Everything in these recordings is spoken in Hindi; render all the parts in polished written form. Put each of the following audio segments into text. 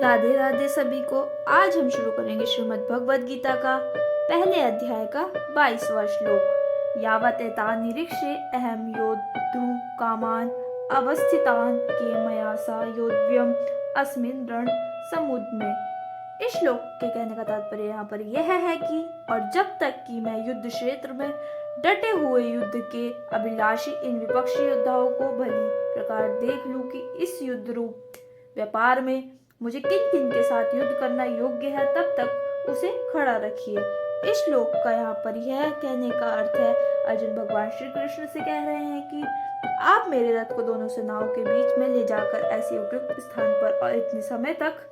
राधे राधे सभी को। आज हम शुरू करेंगे श्रीमद् भगवद गीता का पहले अध्याय का 22वां श्लोक। यावत् एतान् निरीक्ष्य अहम योद्धुं कामान् अवस्थितान् के मया सा योद्धव्यम् अस्मिन् रण समुद्र। इस श्लोक के कहने का तात्पर्य यहाँ पर यह है कि और जब तक कि मैं युद्ध क्षेत्र में डटे हुए युद्ध के अभिलाषी इन विपक्षी योद्धाओं को भली प्रकार देख लूं कि इस युद्ध रूप व्यापार में मुझे किन किन के साथ युद्ध करना योग्य है, तब तक उसे खड़ा रखिए। इस श्लोक का यहाँ पर यह कहने का अर्थ है, अर्जुन भगवान श्री कृष्ण से कह रहे हैं कि आप मेरे रथ को दोनों सेनाओं के बीच में ले जाकर ऐसे उपयुक्त स्थान पर और इतने समय तक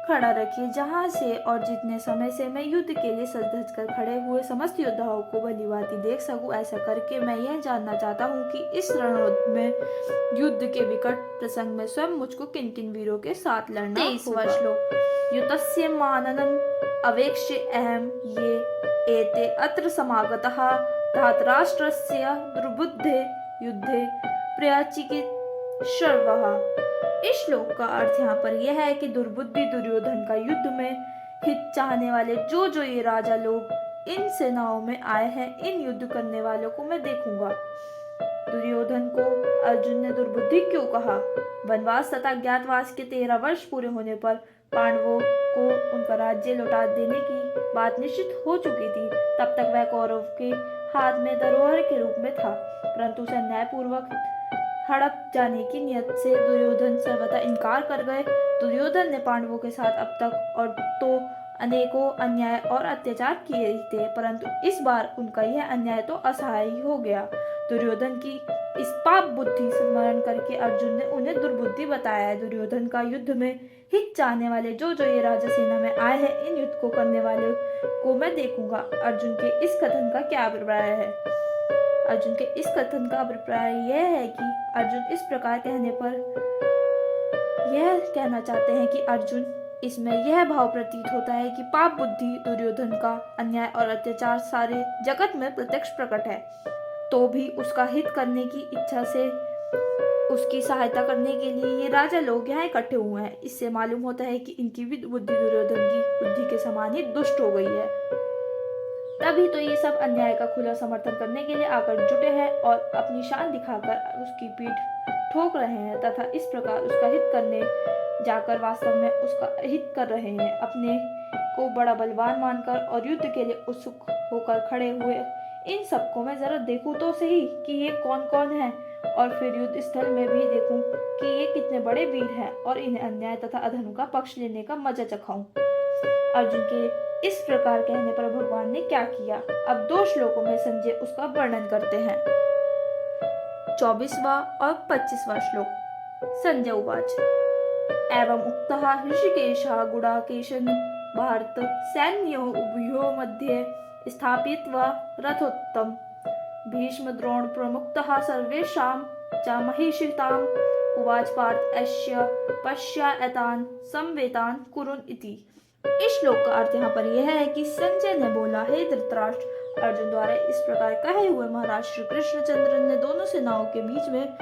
खड़ा रखिए जहां से और जितने समय से मैं युद्ध के लिए सज धज कर खड़े हुए समस्त योद्धाओं को भली भांति देख सकूं। ऐसा करके मैं यह जानना चाहता हूं कि इस रणोत्सव में युद्ध के विकट प्रसंग में स्वयं मुझको किन किन वीरों के साथ लड़ना होगा। श्लोक युतस्य माननं अवेक्ष्य अहम ये एते अत्र समागतः धातराष्ट्रस्य दुर्बुद्धे युद्धे प्रयाचिकित शर्वः। इस श्लोक का अर्थ यहाँ पर यह है कि दुर्बुद्धि दुर्योधन का युद्ध में हित चाहने वाले जो ये राजा लोग इन सेनाओं में आए हैं, इन युद्ध करने वालों को मैं देखूंगा। दुर्योधन को अर्जुन ने दुर्बुद्धि क्यों कहा? वनवास तथा ज्ञातवास के 13 वर्ष पूरे होने पर पांडवों को उनका राज्य लौटा देने की बात निश्चित हो चुकी थी। तब तक वह कौरव के हाथ में धरोहर के रूप में था, परंतु उसे न्यायपूर्वक हड़प जाने की नियत से दुर्योधन सर्वथा इनकार कर गए। दुर्योधन ने पांडवों के साथ अब तक और तो अनेकों अन्याय और अत्याचार किए ही थे, परंतु इस बार उनका यह अन्याय तो असहाय ही हो गया। दुर्योधन की इस पाप बुद्धि स्मरण करके अर्जुन ने उन्हें दुर्बुद्धि बताया है। दुर्योधन का युद्ध में हित चाहने वाले जो ये राजा सेना में आए हैं, इन युद्ध को करने वाले को मैं देखूंगा। अर्जुन के इस कथन का क्या अभिप्राय है? अर्जुन के इस कथन का अभिप्राय यह है कि अर्जुन इस प्रकार कहने पर यह कहना चाहते हैं कि अर्जुन इसमें यह भाव प्रतीत होता है कि पाप बुद्धि दुर्योधन का अन्याय और अत्याचार सारे जगत में प्रत्यक्ष प्रकट है, तो भी उसका हित करने की इच्छा से उसकी सहायता करने के लिए ये राजा लोग यहाँ इकट्ठे हुए हैं। इससे मालूम होता है कि इनकी भी बुद्धि दुर्योधन की बुद्धि के समान ही दुष्ट हो गई है। तभी तो ये सब अन्याय का खुला समर्थन करने के लिए आकर जुटे हैं और अपनी शान दिखाकर उसकी पीठ ठोक रहे हैं तथा इस प्रकार उसका हित करने जाकर वास्तव में उसका हित कर रहे हैं। अपने को बड़ा बलवान मानकर और युद्ध के लिए उत्सुक होकर खड़े हुए इन सबको मैं जरा देखूं तो सही कि ये कौन कौन है, और फिर युद्ध स्थल में भी देखूं कि ये कितने बड़े वीर हैं और इन्हें अन्याय तथा अधर्म का पक्ष लेने का मजा चखाऊं। अर्जुन के इस प्रकार कहने पर भगवान ने क्या किया? अब 2 श्लोकों में संजय उसका वर्णन करते हैं। 24वां और 25वां श्लोक। संजय उवाच एवं उक्तः ऋषिकेशः गुडाकेशन भारत सैन्यो उभयो मध्ये स्थापयित्वा रथोत्तम भीष्म द्रोण प्रमुक्तः सर्वेषां च महिषिताम् उवाच पार्थ अस्य पश्यातान् संवेतान् कुरुन् इति। इस श्लोक का अर्थ यहाँ पर यह है कि संजय ने बोला, हे धृतराष्ट्र, अर्जुन द्वारा इस प्रकार कहे हुए महाराज श्री कृष्णचंद्र ने दोनों सेनाओं के बीच में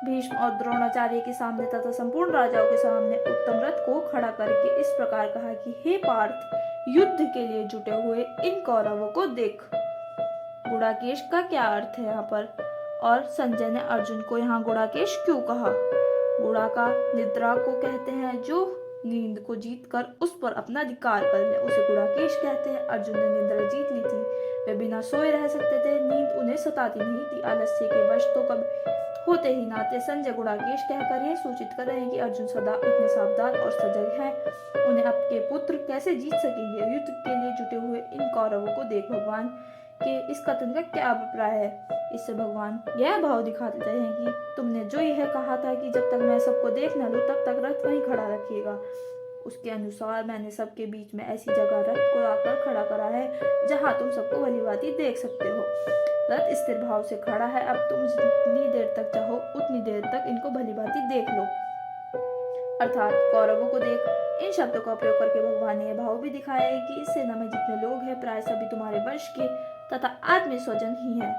भीष्म और द्रोणाचार्य के सामने तथा संपूर्ण राजाओं के सामने उत्तम रथ को खड़ा करके इस प्रकार कहा कि हे पार्थ, युद्ध के लिए जुटे हुए इन कौरवों को देख। गुड़ाकेश का क्या अर्थ है यहाँ पर? और संजय ने अर्जुन को यहाँ गुड़ाकेश क्यों कहा? गुड़ा का निद्रा को कहते हैं, जो नींद को जीतकर उस पर अपना अधिकार कर ले, उसे गुड़ाकेश कहते हैं। अर्जुन ने निद्रा जीत ली थी, वे बिना सोए रह सकते थे, नींद उन्हें सताती नहीं थी, आलस्य के वश तो कभी होते ही ना थे। संजय गुड़ाकेश कहकर यह सूचित कर रहे हैं कि अर्जुन सदा इतने सावधान और सजग हैं, उन्हें आपके पुत्र कैसे जीत सकेंगे। युद्ध के लिए जुटे हुए इन कौरवों को देख। भगवान के इस कथन का क्या अभिप्राय है? इससे भगवान यह भाव दिखाते हैं कि तुमने जो यह कहा था कि जब तक मैं सबको देख न लूं तब तक रथ वहीं खड़ा रखिएगा, उसके अनुसार मैंने सबके बीच में ऐसी जगह रथ को आकर खड़ा करा है जहां तुम सबको भली भांति देख सकते हो। रथ स्थिर भाव से खड़ा है, अब तुम जितनी देर तक चाहो उतनी देर तक इनको भली भांति देख लो। अर्थात कौरवों को देख। इन शब्दों का प्रयोग करके भगवान ने यह भाव भी दिखाया है कि इस सेना में जितने लोग हैं प्राय सभी तुम्हारे वंश के तथा आत्मीय स्वजन ही हैं।